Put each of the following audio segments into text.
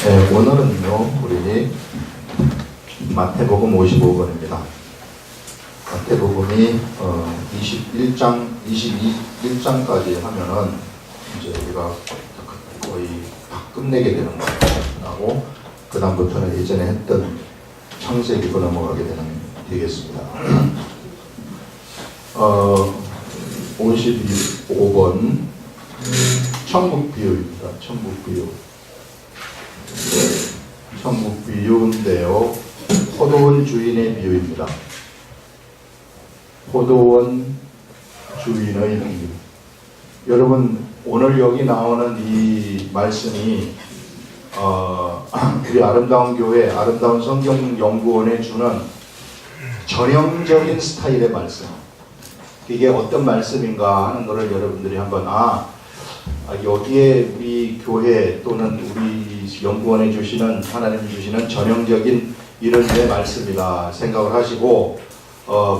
네, 오늘은요, 우리 마태복음 55권입니다. 마태복음이 21장까지 하면은 이제 우리가 거의 다 끝내게 되는 거고, 그 다음부터는 예전에 했던 창세기로 넘어가게 되겠습니다. 55번 천국 비유입니다. 천국 비유. 천국 비유인데요, 포도원 주인의 비유입니다. 포도원 주인의 비유. 여러분, 오늘 여기 나오는 이 말씀이 우리 아름다운 교회, 아름다운 성경연구원에 주는 전형적인 스타일의 말씀. 이게 어떤 말씀인가 하는 것을 여러분들이 한번 여기에 우리 교회 또는 우리 연구원에 주시는, 하나님 주시는 전형적인 이런 내 말씀이다 생각을 하시고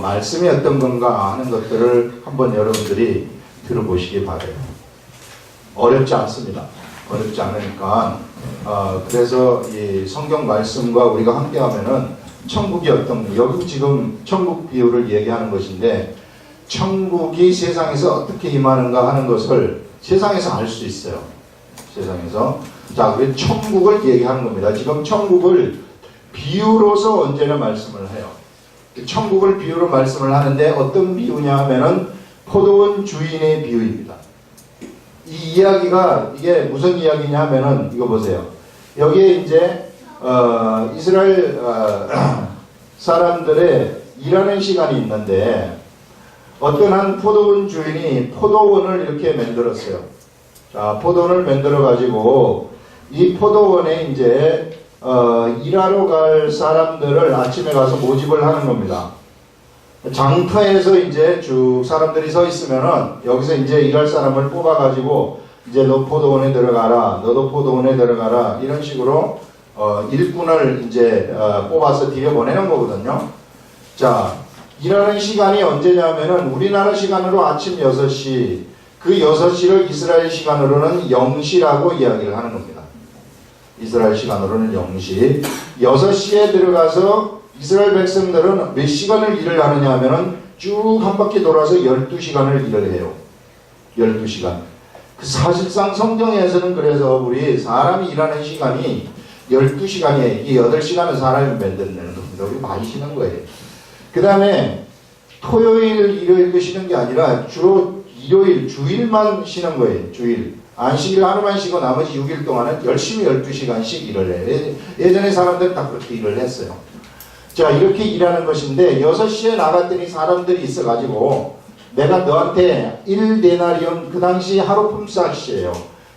말씀이 어떤 건가 하는 것들을 한번 여러분들이 들어보시기 바라요. 어렵지 않습니다. 어렵지 않으니까 그래서 이 성경 말씀과 우리가 함께 하면은 천국이 어떤, 여기 지금 천국 비유를 얘기하는 것인데, 천국이 세상에서 어떻게 임하는가 하는 것을 세상에서 알 수 있어요. 세상에서. 자, 그래서 천국을 얘기하는 겁니다. 지금 천국을 비유로서 언제나 말씀을 해요. 천국을 비유로 말씀을 하는데 어떤 비유냐 하면은 포도원 주인의 비유입니다. 이 이야기가, 이게 무슨 이야기냐 하면은 이거 보세요. 여기에 이제 이스라엘 사람들의 일하는 시간이 있는데, 어떤 한 포도원 주인이 포도원을 이렇게 만들었어요. 자, 포도원을 만들어 가지고 이 포도원에 이제 일하러 갈 사람들을 아침에 가서 모집을 하는 겁니다. 장터에서 이제 쭉 사람들이 서 있으면은 여기서 이제 일할 사람을 뽑아 가지고 이제 너 포도원에 들어가라, 너도 포도원에 들어가라, 이런 식으로 일꾼을 이제 뽑아서 들여보내는 거거든요. 자, 일하는 시간이 언제냐면은 우리나라 시간으로 아침 6시, 그 6시를 이스라엘 시간으로는 0시라고 이야기를 하는 겁니다. 이스라엘 시간으로는 0시. 6시에 들어가서 이스라엘 백성들은 몇 시간을 일을 하느냐 하면은 쭉 한 바퀴 돌아서 12시간을 일을 해요. 12시간. 사실상 성경에서는 그래서 우리 사람이 일하는 시간이 12시간이에요. 이 8시간은 사람이 만들어내는 겁니다. 우리 많이 쉬는 거예요. 그 다음에 토요일, 일요일 쉬는 게 아니라 주로 일요일, 주일만 쉬는 거예요. 주일. 안식일 하루만 쉬고 나머지 6일 동안은 열심히 12시간씩 일을 해요. 예전에 사람들은 다 그렇게 일을 했어요. 자, 이렇게 일하는 것인데 6시에 나갔더니 사람들이 있어가지고 내가 너한테 1데나리온, 그 당시 하루 품삯이에요.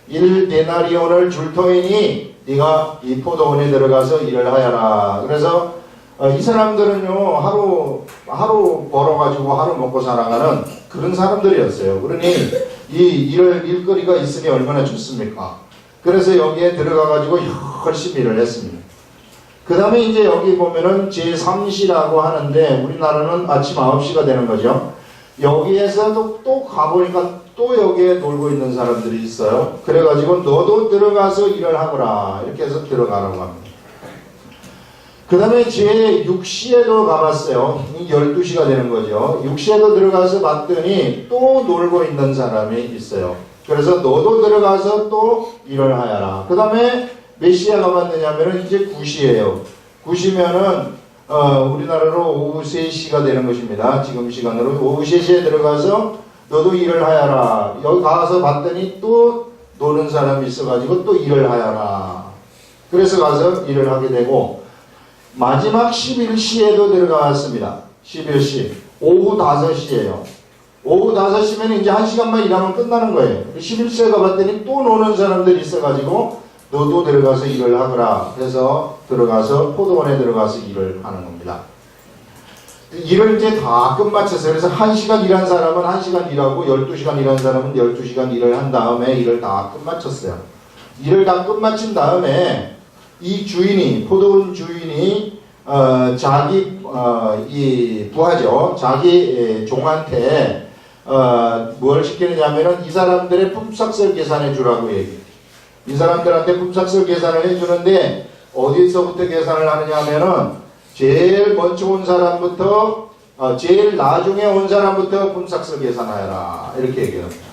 1데나리온을 줄 터이니 네가 이 포도원에 들어가서 일을 하여라. 그래서 이 사람들은요, 하루 벌어가지고 하루 먹고 살아가는 그런 사람들이었어요. 그러니 일거리가 있으니 얼마나 좋습니까? 그래서 여기에 들어가가지고 열심히 일을 했습니다. 그 다음에 이제 여기 보면은 제3시라고 하는데, 우리나라는 아침 9시가 되는 거죠. 여기에서도 또 가보니까 또 여기에 놀고 있는 사람들이 있어요. 그래가지고 너도 들어가서 일을 하거라, 이렇게 해서 들어가라고 합니다. 그 다음에 제6시에도 가봤어요. 12시가 되는 거죠. 6시에도 들어가서 봤더니 또 놀고 있는 사람이 있어요. 그래서 너도 들어가서 또 일을 하여라. 그 다음에 몇 시에 가봤느냐면은 이제 9시예요. 9시면은 우리나라로 오후 3시가 되는 것입니다. 지금 시간으로 오후 3시에 들어가서 너도 일을 하여라. 여기 가서 봤더니 또 노는 사람이 있어가지고 또 일을 하여라. 그래서 가서 일을 하게 되고, 마지막 11시에도 들어갔습니다. 11시. 오후 5시예요. 오후 5시면 이제 1시간만 일하면 끝나는 거예요. 11시에 가봤더니 또 노는 사람들이 있어가지고 너도 들어가서 일을 하거라. 그래서 들어가서 포도원에 들어가서 일을 하는 겁니다. 일을 이제 다 끝마쳤어요. 그래서 1시간 일한 사람은 1시간 일하고 12시간 일한 사람은 12시간 일을 한 다음에 일을 다 끝마쳤어요. 일을 다 끝마친 다음에 이 주인이, 포도원 주인이 자기 이 부하죠. 자기 종한테 뭘 시키느냐면은 이 사람들의 품삯을 계산해 주라고 얘기해요. 이 사람들한테 품삯을 계산을 해주는데 어디서부터 계산을 하느냐 하면은 제일 먼저 온 사람부터 제일 나중에 온 사람부터 품삯을 계산하여라 이렇게 얘기합니다.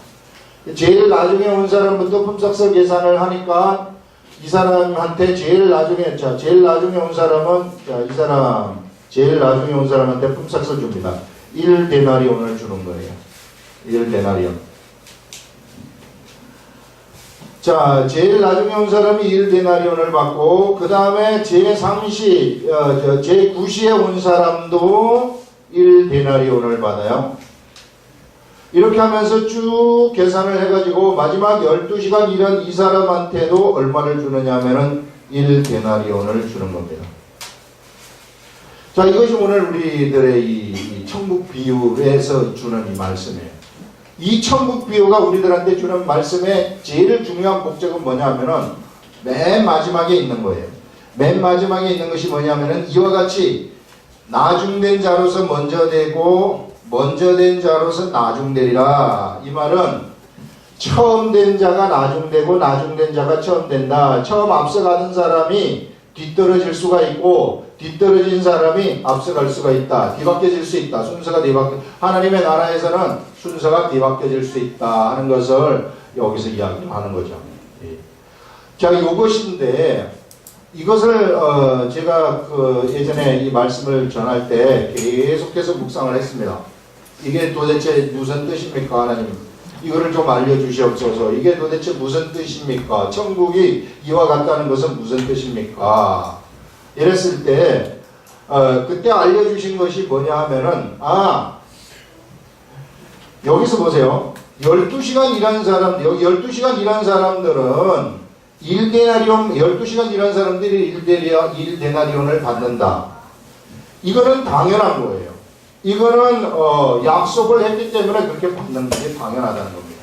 제일 나중에 온 사람부터 품삯을 계산을 하니까 이 사람한테 제일 나중에 온 사람은 이 사람 제일 나중에 온 사람한테 품삯을 줍니다. 1데나리온을 주는 거예요. 1데나리온. 자, 제일 나중에 온 사람이 1데나리온을 받고 그 다음에 제9시에 온 사람도 1데나리온을 받아요. 이렇게 하면서 쭉 계산을 해가지고 마지막 12시간 일한 이 사람한테도 얼마를 주느냐 하면은 1데나리온을 주는 겁니다. 자, 이것이 오늘 우리들의 이 천국 비유에서 주는 이 말씀이에요. 이 천국 비유가 우리들한테 주는 말씀의 제일 중요한 목적은 뭐냐 하면은 맨 마지막에 있는 거예요. 맨 마지막에 있는 것이 뭐냐면은 이와 같이 나중된 자로서 먼저 되고 먼저 된 자로서 나중되리라. 이 말은 처음 된 자가 나중되고 나중된 자가 처음 된다. 처음 앞서가는 사람이 뒤떨어질 수가 있고 뒤떨어진 사람이 앞서갈 수가 있다. 뒤바뀌어질 수 있다. 순서가 뒤바뀌어 하나님의 나라에서는 순서가 뒤바뀌어질 수 있다 하는 것을 여기서 이야기하는 거죠. 자, 이것인데 이것을 제가 예전에 이 말씀을 전할 때 계속해서 묵상을 했습니다. 이게 도대체 무슨 뜻입니까, 하나님? 이거를 좀 알려주시옵소서. 이게 도대체 무슨 뜻입니까? 천국이 이와 같다는 것은 무슨 뜻입니까? 이랬을 때 그때 알려주신 것이 뭐냐 하면은 여기서 보세요. 12시간 일하는 사람, 여기 12시간 일하는 사람들은 12시간 일하는 사람들이 1데나리온을 받는다. 이거는 당연한 거예요. 이거는 약속을 했기 때문에 그렇게 받는 게 당연하다는 겁니다.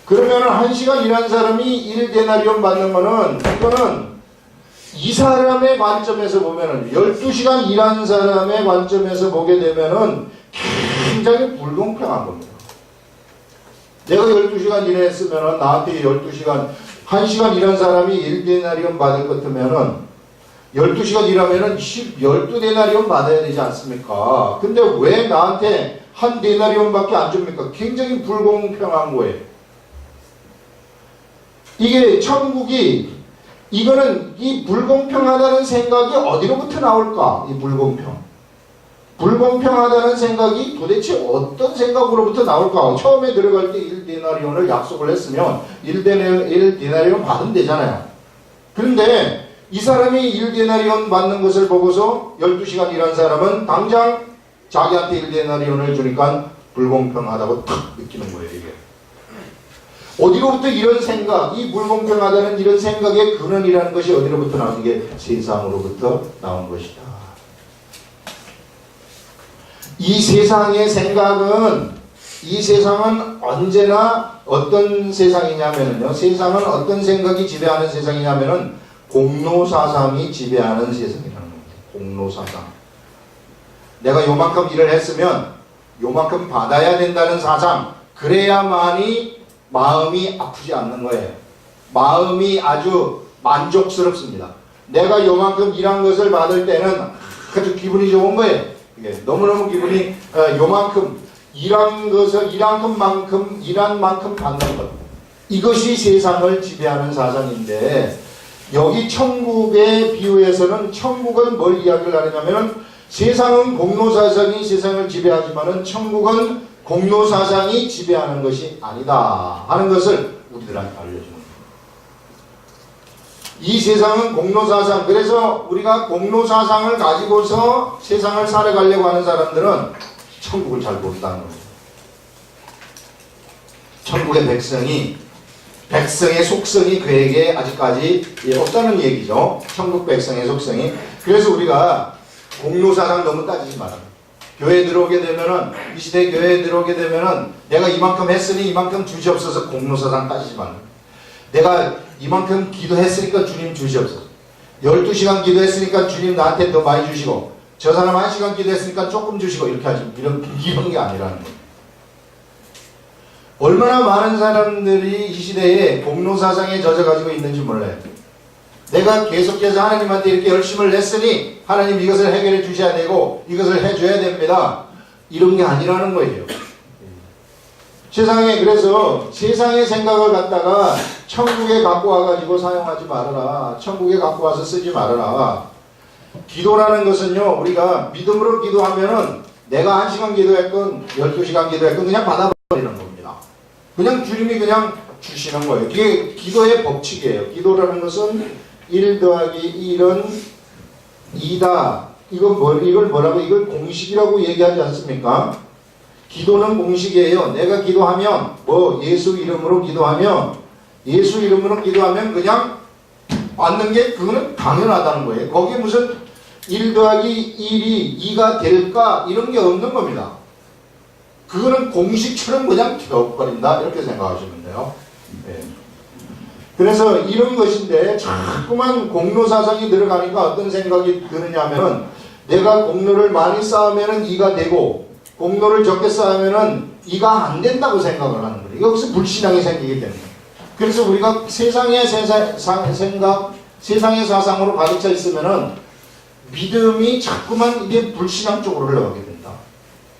그러면은 1시간 일한 사람이 1데나리온 받는 거는 이거는 이 사람의 관점에서 보면은 12시간 일한 사람의 관점에서 보게 되면은 굉장히 불공평한 겁니다. 내가 12시간 일했으면은 나한테 12시간 1시간 일한 사람이 1데나리온 받을 것 같으면은 12시간 일하면은 12데나리온 받아야 되지 않습니까? 근데 왜 나한테 1데나리온 밖에 안 줍니까? 굉장히 불공평한 거예요. 이게 천국이 이거는 이 불공평하다는 생각이 어디로부터 나올까? 이 불공평하다는 생각이 도대체 어떤 생각으로부터 나올까? 처음에 들어갈 때 1데나리온을 약속을 했으면 1데나리온 받으면 되잖아요. 그런데 이 사람이 1데나리온 받는 것을 보고서 12시간 일한 사람은 당장 자기한테 1데나리온을 주니까 불공평하다고 탁 느끼는 거예요, 이게. 어디로부터 이런 생각, 이 불공평하다는 이런 생각의 근원이라는 것이 어디로부터 나오는 게 세상으로부터 나온 것이다. 이 세상의 생각은, 이 세상은 언제나 어떤 세상이냐면요. 세상은 어떤 생각이 지배하는 세상이냐면은 공로사상이 지배하는 세상이라는 겁니다. 공로사상. 내가 요만큼 일을 했으면 요만큼 받아야 된다는 사상. 그래야만이 마음이 아프지 않는 거예요. 마음이 아주 만족스럽습니다. 내가 요만큼 일한 것을 받을 때는 아주 기분이 좋은 거예요. 이게 너무너무 기분이 요만큼 일한 만큼 받는 것. 이것이 세상을 지배하는 사상인데 여기 천국의 비유에서는 천국은 뭘 이야기를 하느냐면 세상은 공로사상이 세상을 지배하지만은 천국은 공로사상이 지배하는 것이 아니다 하는 것을 우리들한테 알려주는 거예요. 이 세상은 공로사상, 그래서 우리가 공로사상을 가지고서 세상을 살아가려고 하는 사람들은 천국을 잘 모른다는 겁니다. 천국의 백성의 속성이 그에게 아직까지 없다는 얘기죠. 천국 백성의 속성이. 그래서 우리가 공로사상 너무 따지지 마라. 교회에 들어오게 되면은, 이 시대 교회에 들어오게 되면은 내가 이만큼 했으니 이만큼 주시옵소서. 공로사상 따지지 마라. 내가 이만큼 기도했으니까 주님 주시옵소서. 12시간 기도했으니까 주님 나한테 더 많이 주시고, 저 사람 1시간 기도했으니까 조금 주시고, 이렇게 하지. 이런 게 아니라는 거예요. 얼마나 많은 사람들이 이 시대에 공로사상에 젖어가지고 있는지 몰라요. 내가 계속해서 하나님한테 이렇게 열심을 냈으니 하나님 이것을 해결해 주셔야 되고 이것을 해줘야 됩니다. 이런 게 아니라는 거예요. 세상에, 그래서 세상의 생각을 갖다가 천국에 갖고 와가지고 사용하지 말아라. 천국에 갖고 와서 쓰지 말아라. 기도라는 것은요, 우리가 믿음으로 기도하면은 내가 1시간 기도했건 12시간 기도했건 그냥 받아버리는 겁니다. 그냥 주님이 그냥 주시는 거예요. 이게 기도의 법칙이에요. 기도라는 것은 1 더하기 1은 2다. 이걸 뭐라고, 이걸 공식이라고 얘기하지 않습니까? 기도는 공식이에요. 내가 기도하면, 예수 이름으로 기도하면 그냥 받는 게 그거는 당연하다는 거예요. 거기에 무슨 1 더하기 1이 2가 될까? 이런 게 없는 겁니다. 그거는 공식처럼 그냥 되어버린다. 이렇게 생각하시면 돼요. 네. 그래서 이런 것인데 자꾸만 공로사상이 들어가니까 어떤 생각이 드느냐면은 내가 공로를 많이 쌓으면은 2가 되고 공로를 적게 쌓으면은 2가 안 된다고 생각을 하는 거예요. 여기서 불신앙이 생기게 되는 거예요. 그래서 우리가 세상의 생각, 세상의 사상으로 가득 차 있으면은 믿음이 자꾸만 이게 불신앙 쪽으로 흘러가게 된다.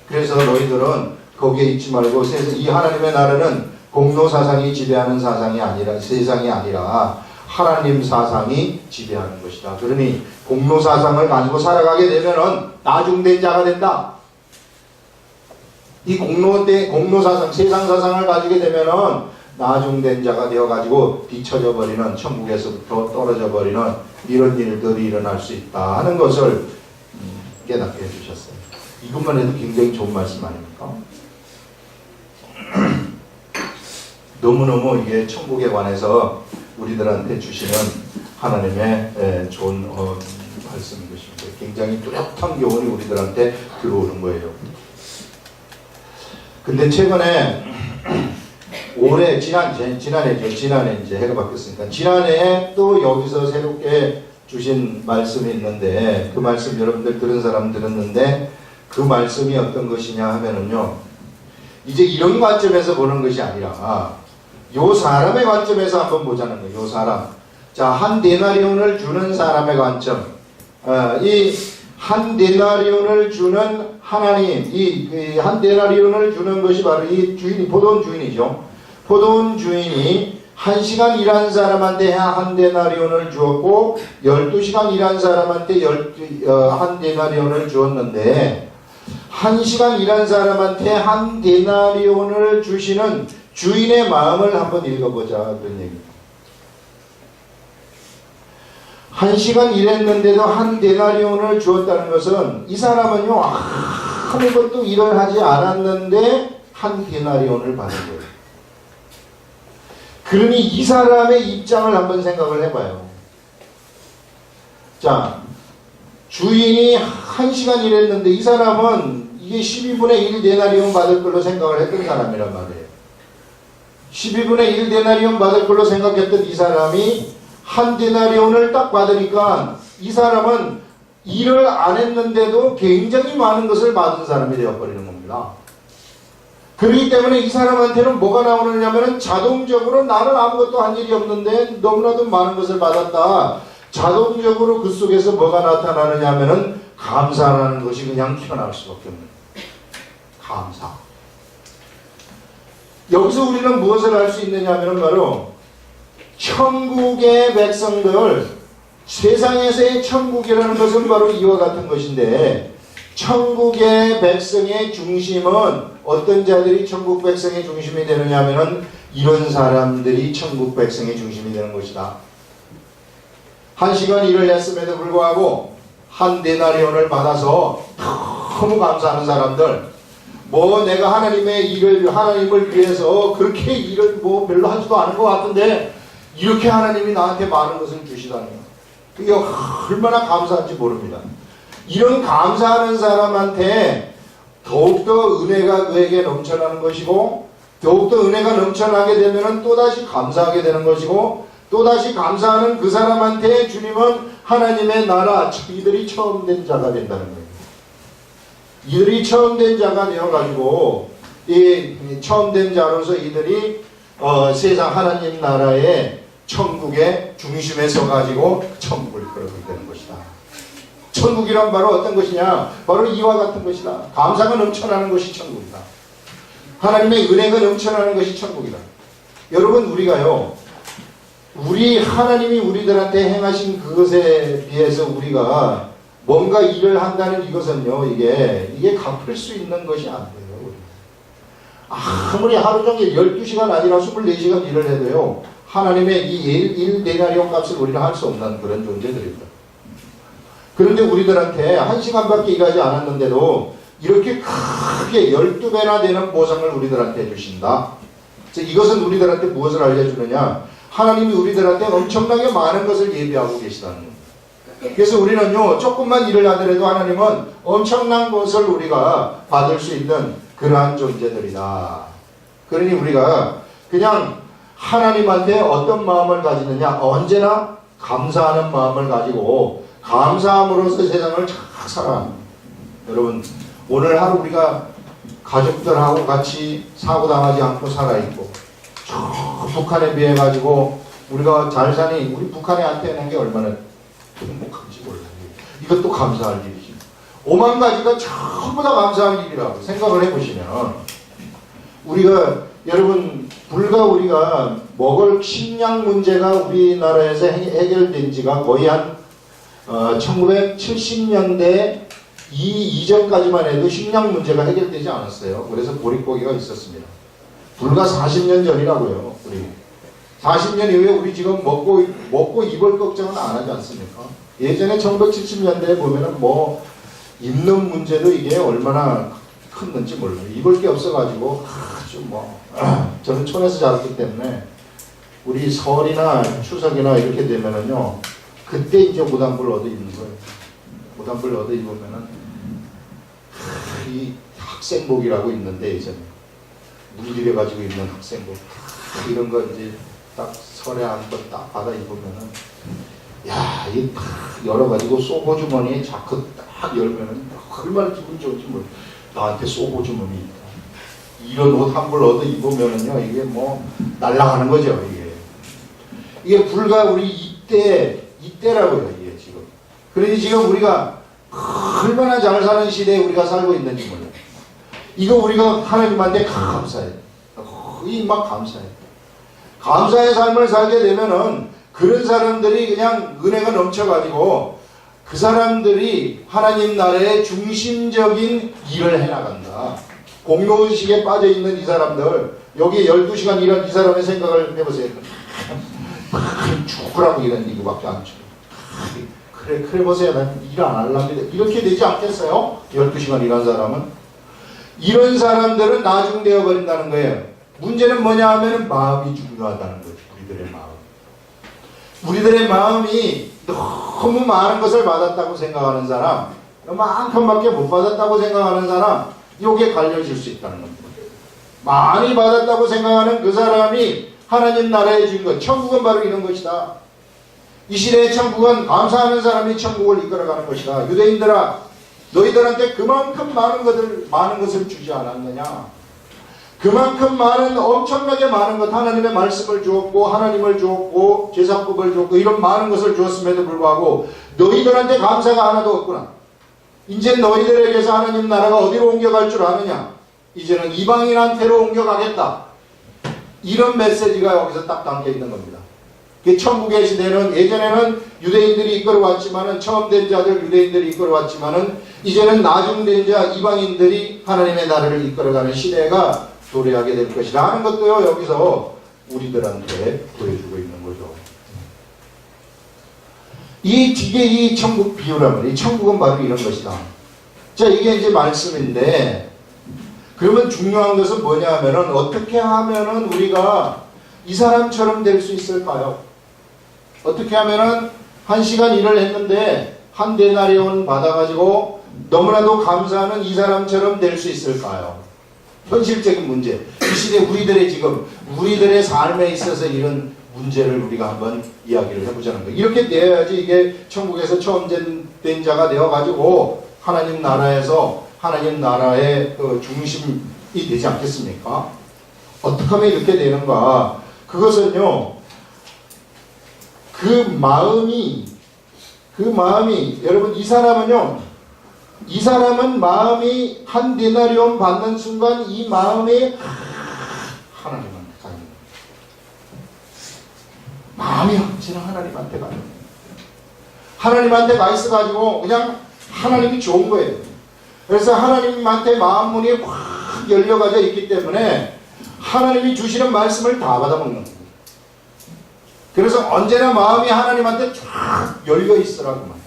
그래서 너희들은 거기에 있지 말고 이 하나님의 나라는 공로 사상이 지배하는 사상이 아니라, 세상이 아니라 하나님 사상이 지배하는 것이다. 그러니 공로 사상을 가지고 살아가게 되면은 나중된 자가 된다. 이 공로 사상, 세상 사상을 가지게 되면은 나중된 자가 되어가지고 뒤처져 버리는, 천국에서부터 떨어져 버리는 이런 일들이 일어날 수 있다 하는 것을 깨닫게 해주셨어요. 이것만 해도 굉장히 좋은 말씀 아닙니까? 너무너무 이게 천국에 관해서 우리들한테 주시는 하나님의 좋은 말씀인 것입니다. 굉장히 뚜렷한 교훈이 우리들한테 들어오는 거예요. 근데 최근에 올해 지난해죠. 지난해 이제 해가 바뀌었으니까 지난해에 또 여기서 새롭게 주신 말씀이 있는데 그 말씀 여러분들 들은 사람 들었는데 그 말씀이 어떤 것이냐 하면은요, 이제 이런 관점에서 보는 것이 아니라 요 사람의 관점에서 한번 보자는 거예요. 요 사람. 자, 한 데나리온을 주는 사람의 관점. 이 한 데나리온을 주는 하나님, 이 한 데나리온을 주는 것이 바로 이 주인이, 포도원 주인이죠. 포도원 주인이 1시간 일한 사람한테 한 데나리온을 주었고 12시간 일한 사람한테 한 데나리온을 주었는데 1시간 일한 사람한테 한 데나리온을 주시는 주인의 마음을 한번 읽어보자, 그런 얘기입니다. 1시간 일했는데도 한 데나리온을 주었다는 것은 이 사람은요, 아무것도 일을 하지 않았는데 한 데나리온을 받은 거예요. 그러니 이 사람의 입장을 한번 생각을 해봐요. 자, 주인이 1시간 일했는데 이 사람은 이게 12분의 1 데나리온 받을 걸로 생각을 했던 사람이란 말이에요. 12분의 1 데나리온 받을 걸로 생각했던 이 사람이 한 데나리온을 딱 받으니까 이 사람은 일을 안 했는데도 굉장히 많은 것을 받은 사람이 되어버리는 겁니다. 그렇기 때문에 이 사람한테는 뭐가 나오느냐면 자동적으로 나는 아무것도 한 일이 없는데 너무나도 많은 것을 받았다. 자동적으로 그 속에서 뭐가 나타나느냐 하면은 감사라는 것이 그냥 튀어나올 수밖에 없는 거예요. 감사. 여기서 우리는 무엇을 할 수 있느냐 하면 바로 천국의 백성들, 세상에서의 천국이라는 것은 바로 이와 같은 것인데 천국의 백성의 중심은 어떤 자들이 천국 백성의 중심이 되느냐 하면은 이런 사람들이 천국 백성의 중심이 되는 것이다. 1시간 일을 했음에도 불구하고 한 데나리온을 받아서 너무 감사하는 사람들, 내가 하나님을 위해서 그렇게 일을 별로 하지도 않은 것 같은데 이렇게 하나님이 나한테 많은 것을 주시다니 그게 얼마나 감사한지 모릅니다. 이런 감사하는 사람한테 더욱더 은혜가 그에게 넘쳐나는 것이고 더욱더 은혜가 넘쳐나게 되면 또다시 감사하게 되는 것이고 또다시 감사하는 그 사람한테 주님은 하나님의 나라, 이들이 처음 된 자가 된다는 거예요. 이들이 처음 된 자가 되어가지고 이 처음 된 자로서 이들이 세상 하나님 나라의 천국의 중심에 서가지고 천국을 이끌어가게 되는 것이다. 천국이란 바로 어떤 것이냐? 바로 이와 같은 것이다. 감사가 넘쳐나는 것이 천국이다. 하나님의 은혜가 넘쳐나는 것이 천국이다. 여러분, 우리가요, 우리 하나님이 우리들한테 행하신 그것에 비해서 우리가 뭔가 일을 한다는 이것은요, 이게 갚을 수 있는 것이 안 돼요. 아무리 하루 종일 12시간 아니라 24시간 일을 해도요, 하나님의 이 일 데나리온 값을 우리는 할 수 없는 그런 존재들입니다. 그런데 우리들한테 1시간밖에 일하지 않았는데도 이렇게 크게 12배나 되는 보상을 우리들한테 해주신다. 이것은 우리들한테 무엇을 알려주느냐? 하나님이 우리들한테 엄청나게 많은 것을 예비하고 계시다는 겁니다. 그래서 우리는요, 조금만 일을 하더라도 하나님은 엄청난 것을 우리가 받을 수 있는 그러한 존재들이다. 그러니 우리가 그냥 하나님한테 어떤 마음을 가지느냐? 언제나 감사하는 마음을 가지고 감사함으로써 세상을 잘 살아갑니다. 여러분, 오늘 하루 우리가 가족들하고 같이 사고당하지 않고 살아있고, 저 북한에 비해 가지고 우리가 잘 사니 우리 북한에 한테는 게 얼마나 행복한지 몰라요. 이것도 감사할 일이지. 5만 가지가 전부 다 감사할 일이라고 생각을 해보시면, 우리가 여러분 불과 우리가 먹을 식량 문제가 우리나라에서 해결된 지가 거의 한 1970년대 이전까지만 해도 식량 문제가 해결되지 않았어요. 그래서 보릿고기가 있었습니다. 불과 40년 전이라고요. 우리 40년 이후에 우리 지금 먹고 입을 걱정은 안 하지 않습니까? 예전에 1970년대에 보면은 뭐 입는 문제도 이게 얼마나 컸는지 몰라요. 입을 게 없어가지고 아주 저는 촌에서 자랐기 때문에 우리 설이나 추석이나 이렇게 되면은요, 그때 이제 모단불 얻어 입는 거예요. 모단불 얻어 입으면은 이 학생복이라고 있는데, 예전에 물들여가지고 입는 학생복, 이런 거 이제 딱 설에 한번 딱 받아 입으면은, 야, 이 딱 열어가지고 소고주머니에 자크 딱 열면은 얼마나 기분 좋은지 몰라. 나한테 소고주머니 있다. 이런 옷 한 벌 얻어 입으면은요, 이게 뭐 날아가는 거죠. 이게 불과 우리 이때라고요, 이게 지금. 그러니 지금 우리가 얼마나 잘 사는 시대에 우리가 살고 있는지 몰라요. 이거 우리가 하나님한테 감사해요. 거의 막 감사해요. 감사의 삶을 살게 되면은 그런 사람들이 그냥 은혜가 넘쳐가지고 그 사람들이 하나님 나라의 중심적인 일을 해나간다. 공로의식에 빠져있는 이 사람들, 여기 12시간 일한 이 사람의 생각을 해보세요. 죽으라고 이런 이거밖에 안 줘. 그래 보세요. 난 일 안 하려합니다. 이렇게 되지 않겠어요? 12시간 일한 사람은. 이런 사람들은 나중되어 버린다는 거예요. 문제는 뭐냐 하면은 마음이 중요하다는 거죠. 우리들의 마음. 우리들의 마음이 너무 많은 것을 받았다고 생각하는 사람, 요만큼밖에 못 받았다고 생각하는 사람, 요게 갈려질 수 있다는 겁니다. 많이 받았다고 생각하는 그 사람이 하나님 나라의 주인공, 천국은 바로 이런 것이다. 이 시대의 천국은 감사하는 사람이 천국을 이끌어가는 것이다. 유대인들아, 너희들한테 그만큼 많은 것을 주지 않았느냐? 그만큼 엄청나게 많은 것, 하나님의 말씀을 주었고, 하나님을 주었고, 제사법을 주었고, 이런 많은 것을 주었음에도 불구하고 너희들한테 감사가 하나도 없구나. 이제 너희들에게서 하나님 나라가 어디로 옮겨갈 줄 아느냐? 이제는 이방인한테로 옮겨가겠다. 이런 메시지가 여기서 딱 담겨 있는 겁니다. 천국의 시대는 예전에는 유대인들이 이끌어왔지만은, 처음 된 자들 유대인들이 이끌어왔지만은, 이제는 나중된 자 이방인들이 하나님의 나라를 이끌어가는 시대가 도래하게 될 것이라 하는 것도요, 여기서 우리들한테 보여주고 있는 거죠. 이게 이 천국 비유라면, 이 천국은 바로 이런 것이다. 자, 이게 이제 말씀인데, 그러면 중요한 것은 뭐냐 하면은, 어떻게 하면은 우리가 이 사람처럼 될 수 있을까요? 어떻게 하면은 1시간 일을 했는데 한 데나리온 받아가지고 너무나도 감사하는 이 사람처럼 될 수 있을까요? 현실적인 문제. 이 시대 우리들의 삶에 있어서 이런 문제를 우리가 한번 이야기를 해보자는 거예요. 이렇게 되어야지 이게 천국에서 처음 된 자가 되어가지고 하나님 나라에서 하나님 나라의 그 중심 되지 않겠습니까? 어떻게 하면 이렇게 되는가? 그것은요, 그 마음이 여러분, 이 사람은 마음이 한 데나리온 받는 순간 이 마음이 하나님한테 가는 거예요. 마음이 언제나 하나님한테 가는 거예요. 하나님한테 가 있어가지고 그냥 하나님이 좋은 거예요. 그래서 하나님한테 마음문이 확 열려가져 있기 때문에 하나님이 주시는 말씀을 다 받아먹는 거예요. 그래서 언제나 마음이 하나님한테 쫙 열려 있으라고 말해요.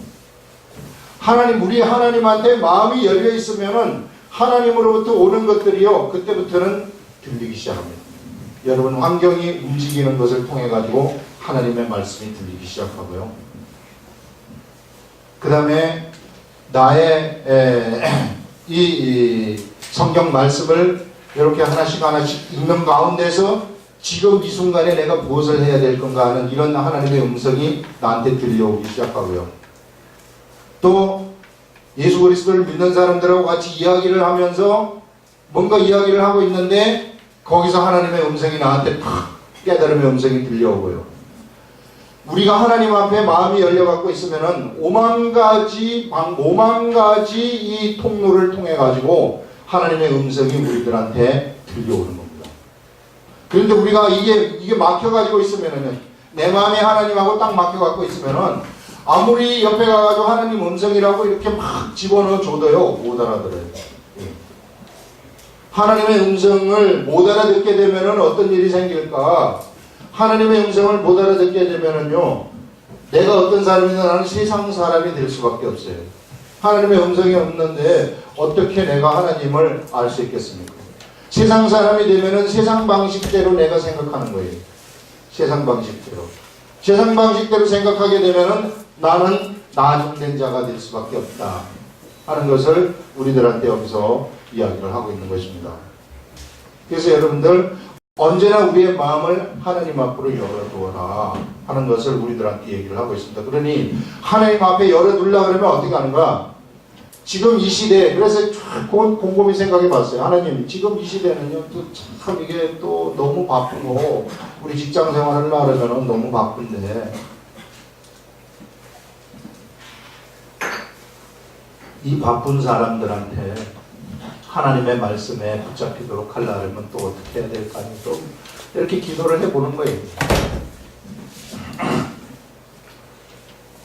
우리 하나님한테 마음이 열려 있으면은 하나님으로부터 오는 것들이요, 그때부터는 들리기 시작합니다. 여러분, 환경이 움직이는 것을 통해 가지고 하나님의 말씀이 들리기 시작하고요. 그 다음에 나의 이 성경 말씀을 이렇게 하나씩 읽는 가운데서 지금 이 순간에 내가 무엇을 해야 될 건가 하는 이런 하나님의 음성이 나한테 들려오기 시작하고요. 또 예수 그리스도를 믿는 사람들하고 같이 이야기를 하면서 뭔가 이야기를 하고 있는데 거기서 하나님의 음성이 나한테 탁 깨달음의 음성이 들려오고요. 우리가 하나님 앞에 마음이 열려갖고 있으면은 오만 가지 이 통로를 통해 가지고 하나님의 음성이 우리들한테 들려오는 겁니다. 그런데 우리가 이게 막혀가지고 있으면은, 내 마음이 하나님하고 딱 막혀갖고 있으면은 아무리 옆에 가가지고 하나님 음성이라고 이렇게 막 집어넣어 줘도요, 못 알아들어요. 하나님의 음성을 못 알아듣게 되면은 어떤 일이 생길까? 하나님의 음성을 못 알아듣게 되면은요, 내가 어떤 사람이든 나는 세상 사람이 될 수밖에 없어요. 하나님의 음성이 없는데 어떻게 내가 하나님을 알 수 있겠습니까? 세상 사람이 되면은 세상 방식대로 내가 생각하는 거예요. 세상 방식대로. 세상 방식대로 생각하게 되면은 나는 나중된 자가 될 수밖에 없다 하는 것을 우리들한테 여기서 이야기를 하고 있는 것입니다. 그래서 여러분들, 언제나 우리의 마음을 하나님 앞으로 열어두어라 하는 것을 우리들한테 얘기를 하고 있습니다. 그러니 하나님 앞에 열어둘라 그러면 어떻게 하는가? 지금 이 시대에, 그래서 곰곰이 생각해 봤어요. 하나님, 지금 이 시대는요, 참 이게 또 너무 바쁘고, 우리 직장 생활을 하려면 너무 바쁜데, 이 바쁜 사람들한테 하나님의 말씀에 붙잡히도록 하려면 또 어떻게 해야 될까? 또 이렇게 기도를 해보는 거예요.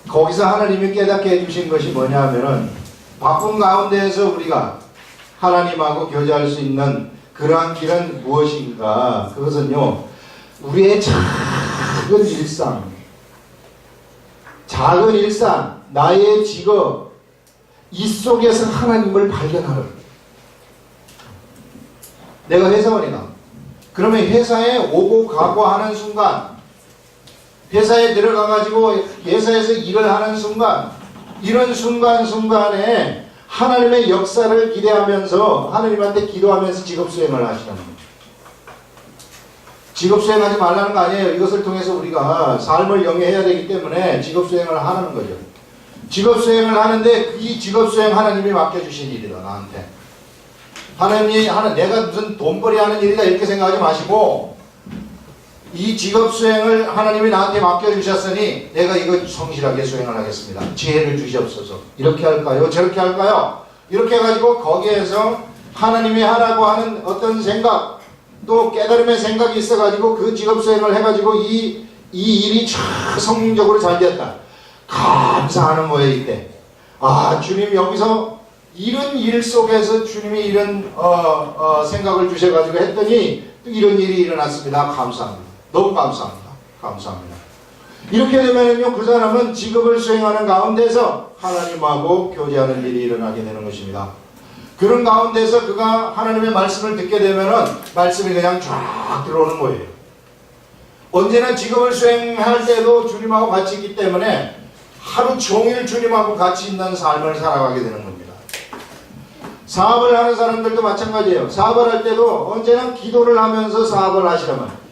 거기서 하나님이 깨닫게 해주신 것이 뭐냐 하면은, 바쁜 가운데에서 우리가 하나님하고 교제할 수 있는 그러한 길은 무엇인가? 그것은요, 우리의 작은 일상, 나의 직업, 이 속에서 하나님을 발견하는. 내가 회사원이다. 그러면 회사에 오고 가고 하는 순간, 회사에 들어가가지고 회사에서 일을 하는 순간, 이런 순간순간에 하나님의 역사를 기대하면서 하나님한테 기도하면서 직업수행을 하시는 겁니다. 직업수행하지 말라는 거 아니에요. 이것을 통해서 우리가 삶을 영위해야 되기 때문에 직업수행을 하는 거죠. 직업수행을 하는데 이 직업수행 하나님이 맡겨주신 일이다, 나한테. 내가 무슨 돈벌이 하는 일이다 이렇게 생각하지 마시고, 이 직업수행을 하나님이 나한테 맡겨주셨으니 내가 이거 성실하게 수행을 하겠습니다. 지혜를 주시옵소서. 이렇게 할까요? 저렇게 할까요? 이렇게 해가지고 거기에서 하나님이 하라고 하는 어떤 생각, 또 깨달음의 생각이 있어가지고 그 직업수행을 해가지고 이 일이 참 성공적으로 잘 됐다. 감사하는 거예요, 이때. 아, 주님 여기서 이런 일 속에서 주님이 이런 생각을 주셔가지고 했더니 또 이런 일이 일어났습니다. 감사합니다. 너무 감사합니다. 감사합니다. 이렇게 되면요, 그 사람은 직업을 수행하는 가운데서 하나님하고 교제하는 일이 일어나게 되는 것입니다. 그런 가운데서 그가 하나님의 말씀을 듣게 되면은 말씀이 그냥 쫙 들어오는 거예요. 언제나 직업을 수행할 때도 주님하고 같이 있기 때문에 하루 종일 주님하고 같이 있는 삶을 살아가게 되는 겁니다. 사업을 하는 사람들도 마찬가지예요. 사업을 할 때도 언제나 기도를 하면서 사업을 하시라면,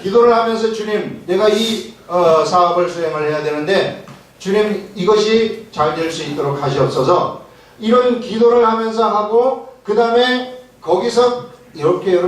기도를 하면서 주님, 내가 이 사업을 수행을 해야 되는데 주님 이것이 잘 될 수 있도록 하시옵소서. 이런 기도를 하면서 하고, 그 다음에 거기서 이렇게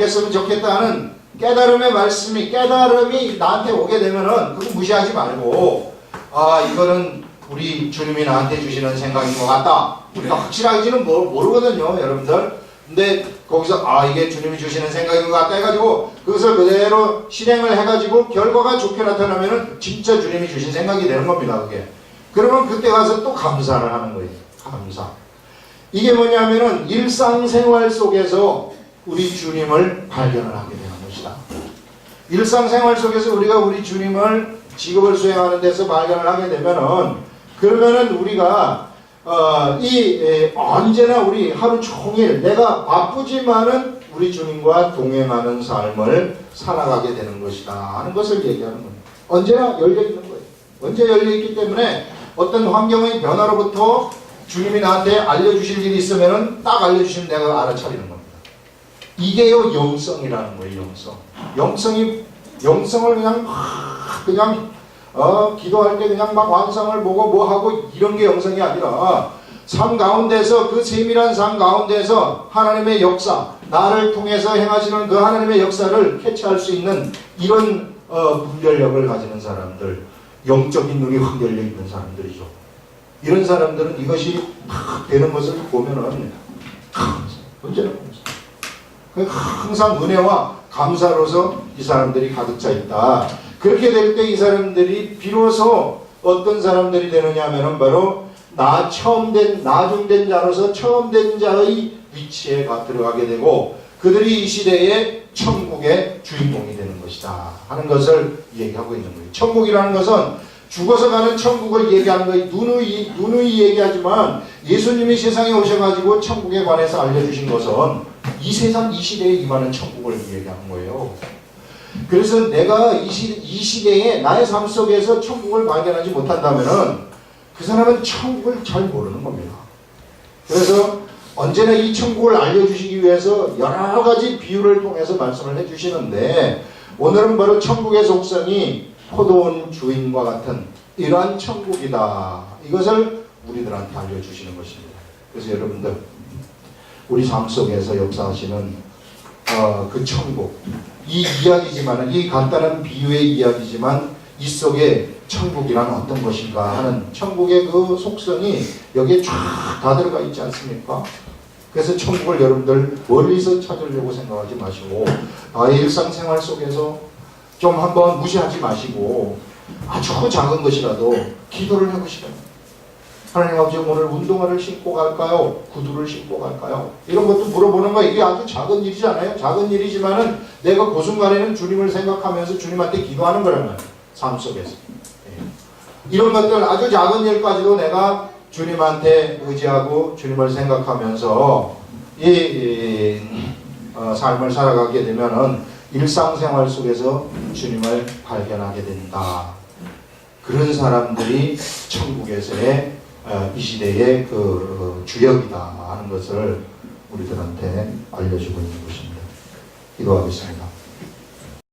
했으면 좋겠다 하는 깨달음의 말씀이, 깨달음이 나한테 오게 되면은 그거 무시하지 말고, 아, 이거는 우리 주님이 나한테 주시는 생각인 것 같다. 우리가 확실하지는 모르거든요, 여러분들. 근데 거기서 아, 이게 주님이 주시는 생각인 것 같다 해가지고 그것을 그대로 실행을 해가지고 결과가 좋게 나타나면은 진짜 주님이 주신 생각이 되는 겁니다, 그게. 그러면 그때 가서 또 감사를 하는 거예요. 감사. 이게 뭐냐면은 일상생활 속에서 우리 주님을 발견을 하게 되는 것이다. 일상생활 속에서 우리가 우리 주님을 직업을 수행하는 데서 발견을 하게 되면은, 그러면은 우리가 언제나 우리 하루 종일 내가 바쁘지만은 우리 주님과 동행하는 삶을 살아가게 되는 것이다 하는 것을 얘기하는 겁니다. 언제나 열려있는 거예요. 언제 열려있기 때문에 어떤 환경의 변화로부터 주님이 나한테 알려주실 일이 있으면은 딱 알려주시면 내가 알아차리는 겁니다. 이게요, 영성이라는 거예요, 영성. 영성을 그냥 기도할 때 그냥 막 완성을 보고 뭐 하고 이런 게 영성이 아니라, 삶 가운데서, 그 세밀한 삶 가운데서 하나님의 역사, 나를 통해서 행하시는 그 하나님의 역사를 캐치할 수 있는 이런 분별력을 가지는 사람들, 영적인 눈이 확 열려 있는 사람들이죠. 이런 사람들은 이것이 막 되는 것을 보면은 언제나 항상 은혜와 감사로서 이 사람들이 가득 차 있다. 그렇게 될 때 이 사람들이 비로소 어떤 사람들이 되느냐 하면은 바로 나중된 자로서 처음된 자의 위치에 들어가게 되고, 그들이 이 시대의 천국의 주인공이 되는 것이다 하는 것을 얘기하고 있는 거예요. 천국이라는 것은 죽어서 가는 천국을 얘기하는 거예요. 누누이 얘기하지만 예수님이 세상에 오셔가지고 천국에 관해서 알려주신 것은 이 세상, 이 시대에 임하는 천국을 얘기하는 거예요. 그래서 내가 이 시대에 나의 삶 속에서 천국을 발견하지 못한다면은 그 사람은 천국을 잘 모르는 겁니다. 그래서 언제나 이 천국을 알려주시기 위해서 여러 가지 비유를 통해서 말씀을 해주시는데, 오늘은 바로 천국의 속성이 포도원 주인과 같은 이러한 천국이다. 이것을 우리들한테 알려주시는 것입니다. 그래서 여러분들, 우리 삶 속에서 역사하시는 그 천국, 이 이야기지만, 이 간단한 비유의 이야기지만 이 속에 천국이란 어떤 것인가 하는 천국의 그 속성이 여기에 쫙 다 들어가 있지 않습니까? 그래서 천국을 여러분들 멀리서 찾으려고 생각하지 마시고, 나의 일상생활 속에서 좀 한번 무시하지 마시고 아주 작은 것이라도 기도를 해보시라. 하나님 아버지, 오늘 운동화를 신고 갈까요? 구두를 신고 갈까요? 이런 것도 물어보는 거, 이게 아주 작은 일이잖아요. 작은 일이지만은 내가 그 순간에는 주님을 생각하면서 주님한테 기도하는 거라면, 삶 속에서. 이런 것들, 아주 작은 일까지도 내가 주님한테 의지하고 주님을 생각하면서 삶을 살아가게 되면은 일상생활 속에서 주님을 발견하게 된다. 그런 사람들이 천국에서의 이 시대의 그 주역이다 하는 것을 우리들한테 알려주고 있는 것입니다. 기도하겠습니다.